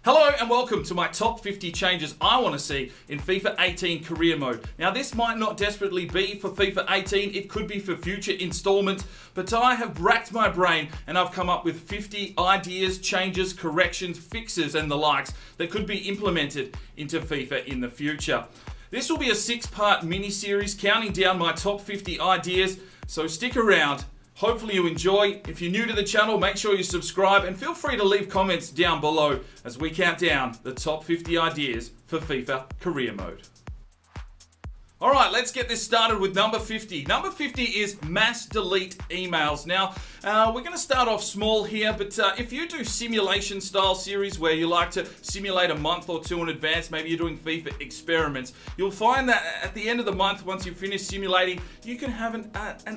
Hello and welcome to my top 50 changes I want to see in FIFA 18 career mode. Now this might not desperately be for FIFA 18, it could be for future installments, but I have racked my brain and I've come up with 50 ideas, changes, corrections, fixes and the likes that could be implemented into FIFA in the future. This will be a 6-part mini-series counting down my top 50 ideas, so stick around. Hopefully you enjoy. If you're new to the channel, make sure you subscribe and feel free to leave comments down below as we count down the top 50 ideas for FIFA career mode. Alright, let's get this started with number 50. Number 50 is mass delete emails. Now, we're going to start off small here, but if you do simulation style series where you like to simulate a month or two in advance, maybe you're doing FIFA experiments, you'll find that at the end of the month, once you finish simulating, you can have an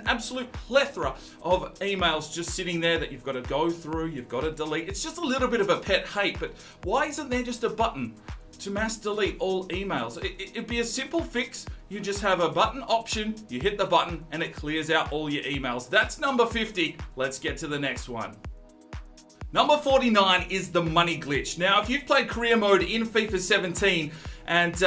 absolute plethora of emails just sitting there that you've got to go through, you've got to delete. It's just a little bit of a pet hate, but why isn't there just a button to mass delete all emails? It'd be a simple fix. You just have a button option, you hit the button and it clears out all your emails. That's number 50. Let's get to the next one. Number 49 is the money glitch. Now, if you've played career mode in FIFA 17, and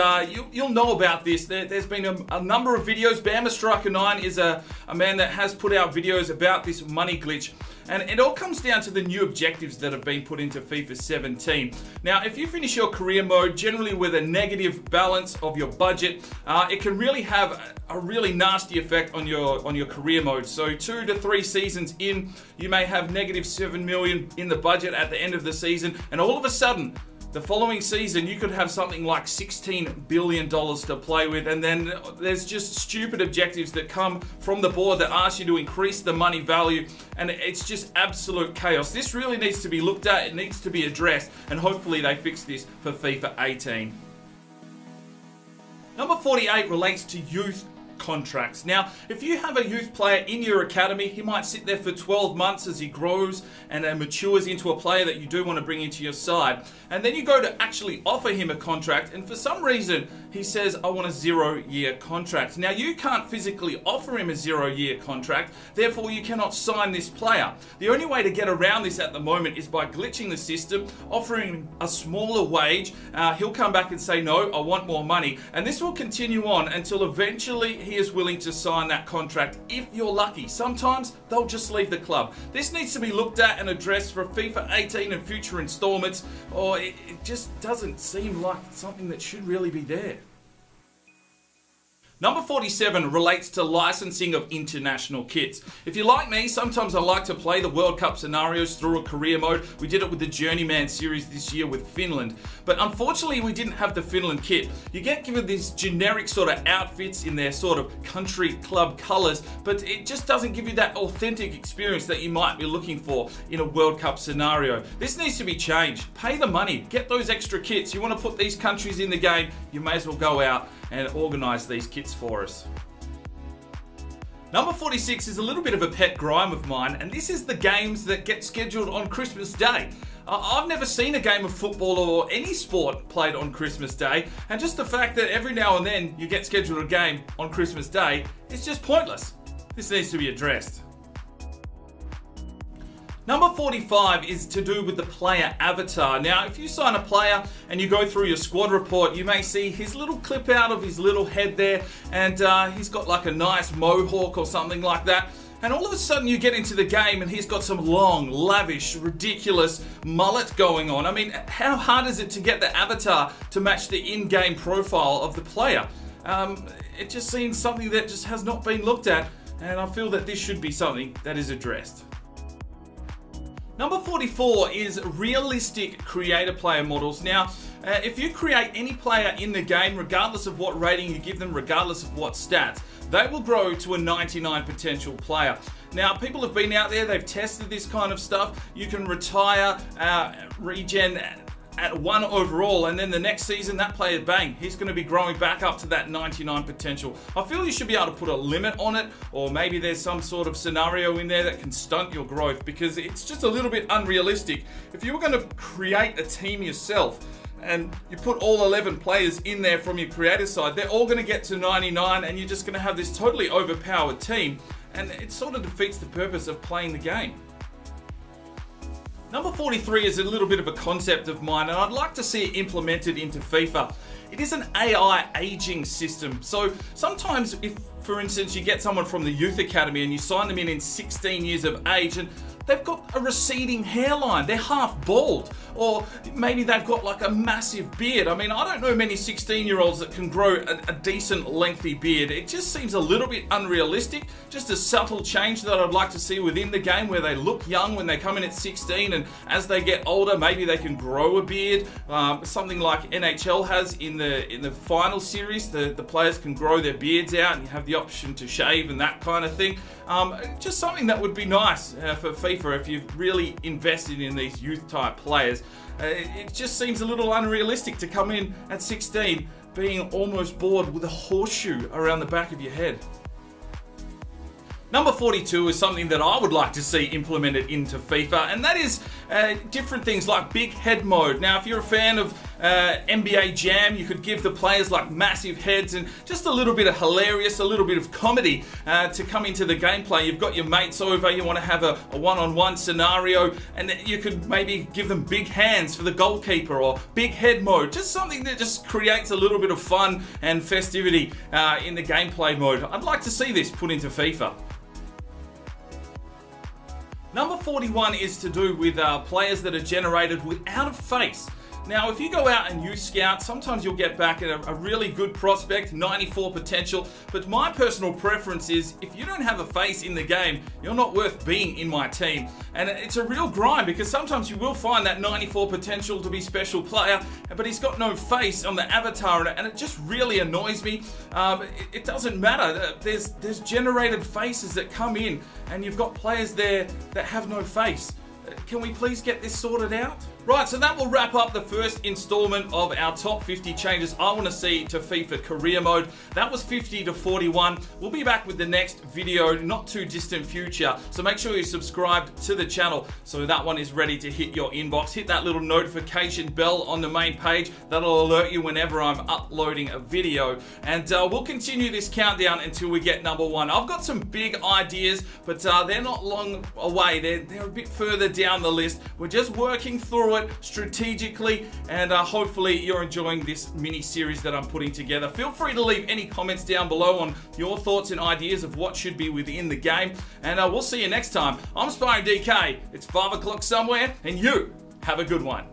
you'll know about this. There's been a number of videos. Bama Striker 9 is a man that has put out videos about this money glitch. And it all comes down to the new objectives that have been put into FIFA 17. Now, if you finish your career mode, generally with a negative balance of your budget, it can really have a really nasty effect on your career mode. So 2 to 3 seasons in, you may have negative 7 million in the budget at the end of the season, and all of a sudden, the following season, you could have something like $16 billion to play with, and then there's just stupid objectives that come from the board that ask you to increase the money value, and it's just absolute chaos. This really needs to be looked at, it needs to be addressed, and hopefully they fix this for FIFA 18. Number 48 relates to youth contracts. Now, if you have a youth player in your academy, he might sit there for 12 months as he grows and matures into a player that you do want to bring into your side. And then you go to actually offer him a contract, and for some reason, he says, I want a 0-year contract. Now, you can't physically offer him a 0-year contract, therefore you cannot sign this player. The only way to get around this at the moment is by glitching the system, offering him a smaller wage. He'll come back and say, no, I want more money. And this will continue on until eventually he is willing to sign that contract if you're lucky. Sometimes they'll just leave the club. This needs to be looked at and addressed for FIFA 18 and future installments, or it just doesn't seem like something that should really be there. Number 47 relates to licensing of international kits. If you're like me, sometimes I like to play the World Cup scenarios through a career mode. We did it with the Journeyman series this year with Finland. But unfortunately, we didn't have the Finland kit. You get given these generic sort of outfits in their sort of country club colors, but it just doesn't give you that authentic experience that you might be looking for in a World Cup scenario. This needs to be changed. Pay the money. Get those extra kits. You want to put these countries in the game, you may as well go out and organise these kits for us. Number 46 is a little bit of a pet grime of mine, and this is the games that get scheduled on Christmas Day. I've never seen a game of football or any sport played on Christmas Day, and just the fact that every now and then you get scheduled a game on Christmas Day is just pointless. This needs to be addressed. Number 45 is to do with the player avatar. Now, if you sign a player and you go through your squad report, you may see his little clip out of his little head there, and he's got like a nice mohawk or something like that. And all of a sudden you get into the game and he's got some long, lavish, ridiculous mullet going on. I mean, how hard is it to get the avatar to match the in-game profile of the player? It just seems something that just has not been looked at, and I feel that this should be something that is addressed. Number 44 is realistic creator player models. Now, if you create any player in the game, regardless of what rating you give them, regardless of what stats, they will grow to a 99 potential player. Now, people have been out there, they've tested this kind of stuff. You can retire, regen at 1 overall, and then the next season that player, bang, he's going to be growing back up to that 99 potential. I feel you should be able to put a limit on it, or maybe there's some sort of scenario in there that can stunt your growth, because it's just a little bit unrealistic. If you were going to create a team yourself and you put all 11 players in there from your creator side, they're all going to get to 99 and you're just going to have this totally overpowered team, and it sort of defeats the purpose of playing the game. Number 43 is a little bit of a concept of mine, and I'd like to see it implemented into FIFA. It is an AI aging system. So sometimes if, for instance, you get someone from the youth academy and you sign them in 16 years of age and they've got a receding hairline, they're half bald, or maybe they've got like a massive beard. I mean, I don't know many 16-year-olds that can grow a decent lengthy beard. It just seems a little bit unrealistic. Just a subtle change that I'd like to see within the game where they look young when they come in at 16, and as they get older, maybe they can grow a beard. Something like NHL has in the final series, the players can grow their beards out and you have the option to shave and that kind of thing. Just something that would be nice for FIFA if you've really invested in these youth type players. It just seems a little unrealistic to come in at 16 being almost bald with a horseshoe around the back of your head. Number 42 is something that I would like to see implemented into FIFA, and that is different things like big head mode. Now, if you're a fan of NBA Jam, you could give the players like massive heads and just a little bit of hilarious, a little bit of comedy to come into the gameplay. You've got your mates over, you want to have a one-on-one scenario, and you could maybe give them big hands for the goalkeeper or big head mode. Just something that just creates a little bit of fun and festivity in the gameplay mode. I'd like to see this put into FIFA. Number 41 is to do with players that are generated without a face. Now, if you go out and you scout, sometimes you'll get back a really good prospect, 94 potential, but my personal preference is if you don't have a face in the game, you're not worth being in my team. And it's a real grind because sometimes you will find that 94 potential to be special player, but he's got no face on the avatar, and it just really annoys me. It doesn't matter. There's generated faces that come in, and you've got players there that have no face. Can we please get this sorted out? Right, so that will wrap up the first installment of our top 50 changes I want to see to FIFA career mode. That was 50 to 41. We'll be back with the next video, not too distant future. So make sure you subscribe to the channel so that one is ready to hit your inbox. Hit that little notification bell on the main page. That'll alert you whenever I'm uploading a video. And we'll continue this countdown until we get number 1. I've got some big ideas, but they're not long away. They're a bit further down the list. We're just working through it strategically, and hopefully you're enjoying this mini series that I'm putting together. Feel free to leave any comments down below on your thoughts and ideas of what should be within the game, and we'll see you next time. I'm Sparring DK. It's 5 o'clock somewhere, and you have a good one.